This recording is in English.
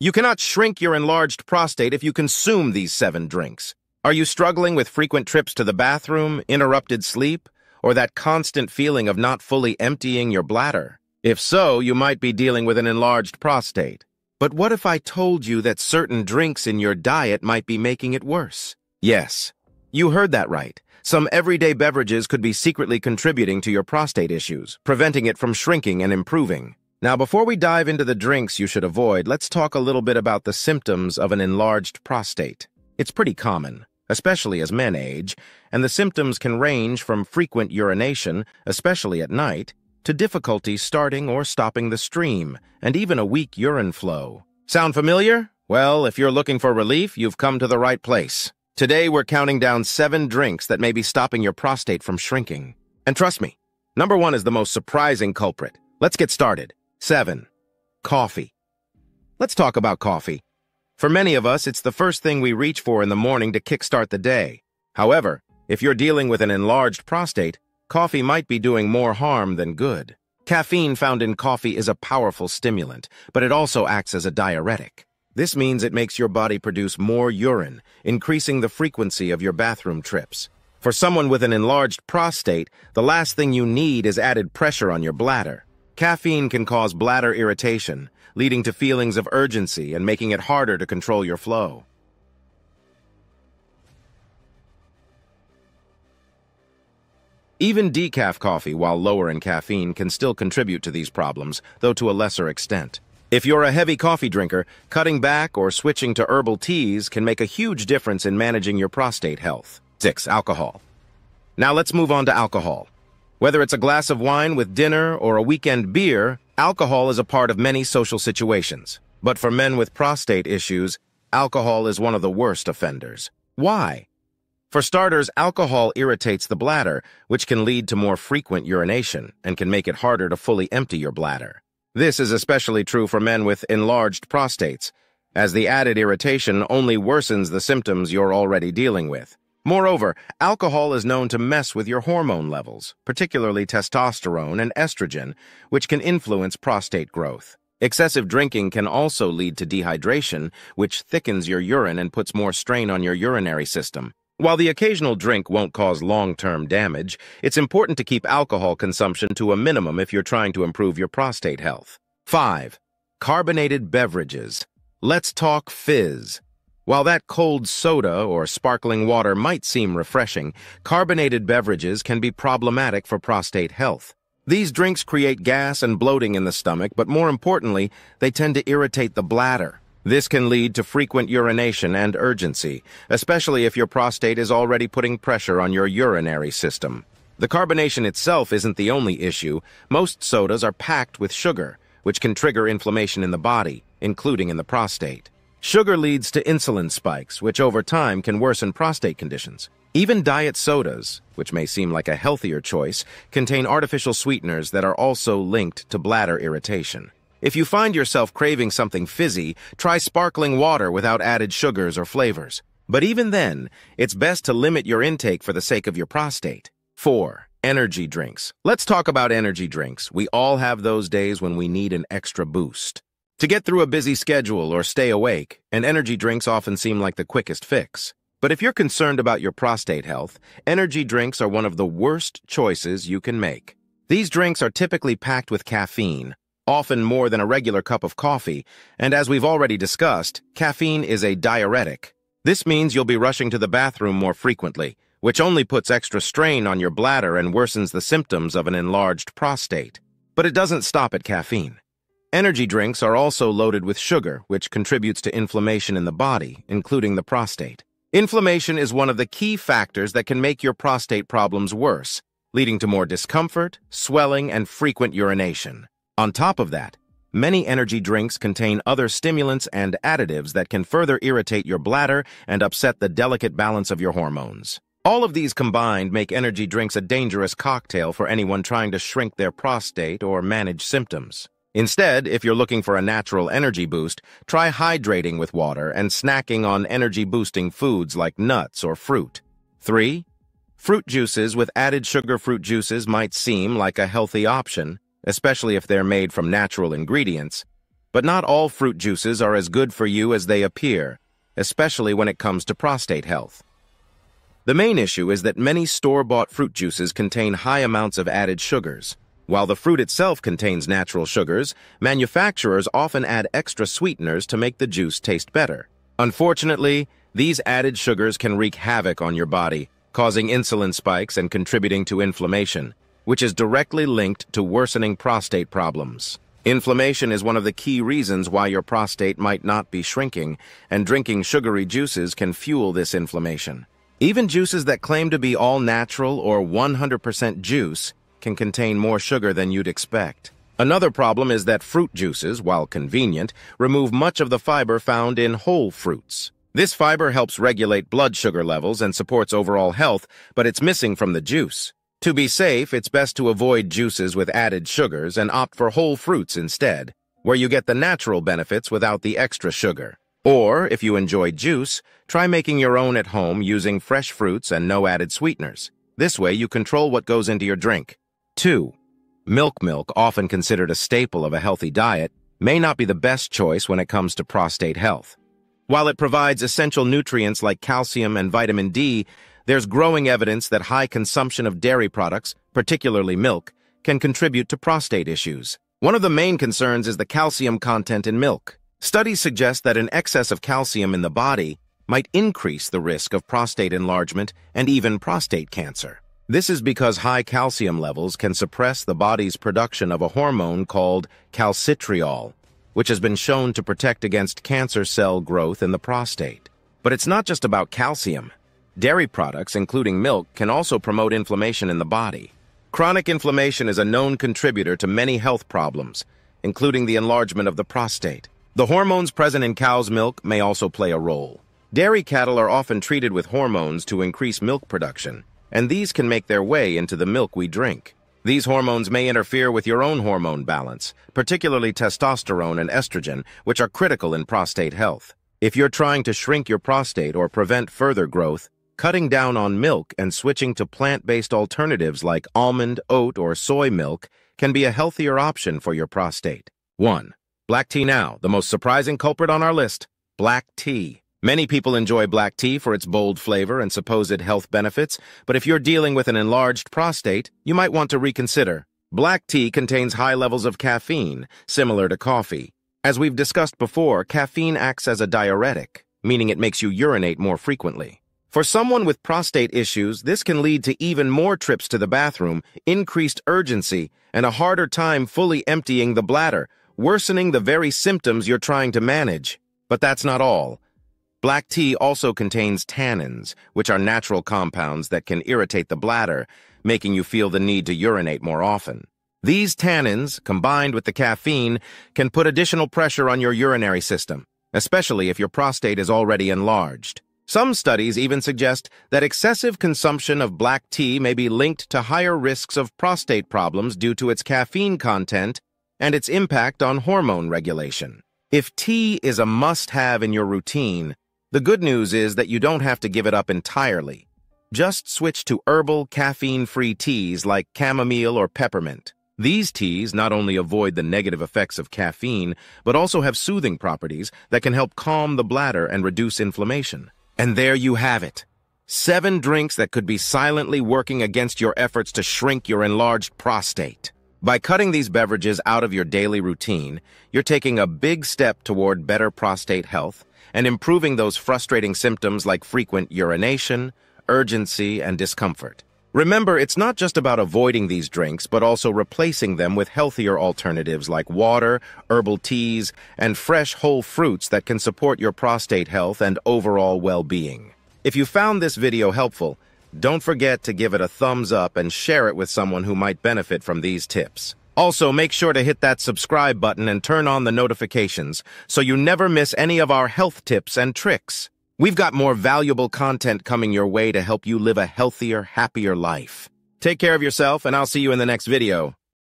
You cannot shrink your enlarged prostate if you consume these 7 drinks. Are you struggling with frequent trips to the bathroom, interrupted sleep, or that constant feeling of not fully emptying your bladder? If so, you might be dealing with an enlarged prostate. But what if I told you that certain drinks in your diet might be making it worse? Yes, you heard that right. Some everyday beverages could be secretly contributing to your prostate issues, preventing it from shrinking and improving. Now, before we dive into the drinks you should avoid, let's talk a little bit about the symptoms of an enlarged prostate. It's pretty common, especially as men age, and the symptoms can range from frequent urination, especially at night, to difficulty starting or stopping the stream, and even a weak urine flow. Sound familiar? Well, if you're looking for relief, you've come to the right place. Today, we're counting down 7 drinks that may be stopping your prostate from shrinking. And trust me, number 1 is the most surprising culprit. Let's get started. 7. Coffee. Let's talk about coffee. For many of us, it's the first thing we reach for in the morning to kickstart the day. However, if you're dealing with an enlarged prostate, coffee might be doing more harm than good. Caffeine found in coffee is a powerful stimulant, but it also acts as a diuretic. This means it makes your body produce more urine, increasing the frequency of your bathroom trips. For someone with an enlarged prostate, the last thing you need is added pressure on your bladder. Caffeine can cause bladder irritation, leading to feelings of urgency and making it harder to control your flow. Even decaf coffee, while lower in caffeine, can still contribute to these problems, though to a lesser extent. If you're a heavy coffee drinker, cutting back or switching to herbal teas can make a huge difference in managing your prostate health. 6. Alcohol. Now let's move on to alcohol. Whether it's a glass of wine with dinner or a weekend beer, alcohol is a part of many social situations. But for men with prostate issues, alcohol is one of the worst offenders. Why? For starters, alcohol irritates the bladder, which can lead to more frequent urination and can make it harder to fully empty your bladder. This is especially true for men with enlarged prostates, as the added irritation only worsens the symptoms you're already dealing with. Moreover, alcohol is known to mess with your hormone levels, particularly testosterone and estrogen, which can influence prostate growth. Excessive drinking can also lead to dehydration, which thickens your urine and puts more strain on your urinary system. While the occasional drink won't cause long-term damage, it's important to keep alcohol consumption to a minimum if you're trying to improve your prostate health. 5. Carbonated beverages. Let's talk fizz. While that cold soda or sparkling water might seem refreshing, carbonated beverages can be problematic for prostate health. These drinks create gas and bloating in the stomach, but more importantly, they tend to irritate the bladder. This can lead to frequent urination and urgency, especially if your prostate is already putting pressure on your urinary system. The carbonation itself isn't the only issue. Most sodas are packed with sugar, which can trigger inflammation in the body, including in the prostate. Sugar leads to insulin spikes, which over time can worsen prostate conditions. Even diet sodas, which may seem like a healthier choice, contain artificial sweeteners that are also linked to bladder irritation. If you find yourself craving something fizzy, try sparkling water without added sugars or flavors. But even then, it's best to limit your intake for the sake of your prostate. 4. Energy drinks. Let's talk about energy drinks. We all have those days when we need an extra boost. To get through a busy schedule or stay awake, and energy drinks often seem like the quickest fix. But if you're concerned about your prostate health, energy drinks are one of the worst choices you can make. These drinks are typically packed with caffeine, often more than a regular cup of coffee, and as we've already discussed, caffeine is a diuretic. This means you'll be rushing to the bathroom more frequently, which only puts extra strain on your bladder and worsens the symptoms of an enlarged prostate. But it doesn't stop at caffeine. Energy drinks are also loaded with sugar, which contributes to inflammation in the body, including the prostate. Inflammation is one of the key factors that can make your prostate problems worse, leading to more discomfort, swelling, and frequent urination. On top of that, many energy drinks contain other stimulants and additives that can further irritate your bladder and upset the delicate balance of your hormones. All of these combined make energy drinks a dangerous cocktail for anyone trying to shrink their prostate or manage symptoms. Instead, if you're looking for a natural energy boost, try hydrating with water and snacking on energy-boosting foods like nuts or fruit. 3. Fruit juices with added sugar. Fruit juices might seem like a healthy option, especially if they're made from natural ingredients, But not all fruit juices are as good for you as they appear, especially when it comes to prostate health. The main issue is that many store-bought fruit juices contain high amounts of added sugars. While the fruit itself contains natural sugars, manufacturers often add extra sweeteners to make the juice taste better. Unfortunately, these added sugars can wreak havoc on your body, causing insulin spikes and contributing to inflammation, which is directly linked to worsening prostate problems. Inflammation is one of the key reasons why your prostate might not be shrinking, and drinking sugary juices can fuel this inflammation. Even juices that claim to be all natural or 100% juice can contain more sugar than you'd expect. Another problem is that fruit juices, while convenient, remove much of the fiber found in whole fruits. This fiber helps regulate blood sugar levels and supports overall health, but it's missing from the juice. To be safe, it's best to avoid juices with added sugars and opt for whole fruits instead, where you get the natural benefits without the extra sugar. Or, if you enjoy juice, try making your own at home using fresh fruits and no added sweeteners. This way, you control what goes into your drink. 2. Milk, often considered a staple of a healthy diet, may not be the best choice when it comes to prostate health. While it provides essential nutrients like calcium and vitamin D, there's growing evidence that high consumption of dairy products, particularly milk, can contribute to prostate issues. One of the main concerns is the calcium content in milk. Studies suggest that an excess of calcium in the body might increase the risk of prostate enlargement and even prostate cancer. This is because high calcium levels can suppress the body's production of a hormone called calcitriol, which has been shown to protect against cancer cell growth in the prostate. But it's not just about calcium. Dairy products, including milk, can also promote inflammation in the body. Chronic inflammation is a known contributor to many health problems, including the enlargement of the prostate. The hormones present in cow's milk may also play a role. Dairy cattle are often treated with hormones to increase milk production, and these can make their way into the milk we drink. These hormones may interfere with your own hormone balance, particularly testosterone and estrogen, which are critical in prostate health. If you're trying to shrink your prostate or prevent further growth, cutting down on milk and switching to plant-based alternatives like almond, oat, or soy milk can be a healthier option for your prostate. 1. Black tea now, the most surprising culprit on our list, black tea. Many people enjoy black tea for its bold flavor and supposed health benefits, but if you're dealing with an enlarged prostate, you might want to reconsider. Black tea contains high levels of caffeine, similar to coffee. As we've discussed before, caffeine acts as a diuretic, meaning it makes you urinate more frequently. For someone with prostate issues, this can lead to even more trips to the bathroom, increased urgency, and a harder time fully emptying the bladder, worsening the very symptoms you're trying to manage. But that's not all. Black tea also contains tannins, which are natural compounds that can irritate the bladder, making you feel the need to urinate more often. These tannins, combined with the caffeine, can put additional pressure on your urinary system, especially if your prostate is already enlarged. Some studies even suggest that excessive consumption of black tea may be linked to higher risks of prostate problems due to its caffeine content and its impact on hormone regulation. If tea is a must-have in your routine, the good news is that you don't have to give it up entirely. Just switch to herbal, caffeine-free teas like chamomile or peppermint. These teas not only avoid the negative effects of caffeine, but also have soothing properties that can help calm the bladder and reduce inflammation. And there you have it. 7 drinks that could be silently working against your efforts to shrink your enlarged prostate. By cutting these beverages out of your daily routine, you're taking a big step toward better prostate health and improving those frustrating symptoms like frequent urination, urgency, and discomfort. Remember, it's not just about avoiding these drinks, but also replacing them with healthier alternatives like water, herbal teas, and fresh whole fruits that can support your prostate health and overall well-being. If you found this video helpful, don't forget to give it a thumbs up and share it with someone who might benefit from these tips. Also, make sure to hit that subscribe button and turn on the notifications so you never miss any of our health tips and tricks. We've got more valuable content coming your way to help you live a healthier, happier life. Take care of yourself, and I'll see you in the next video.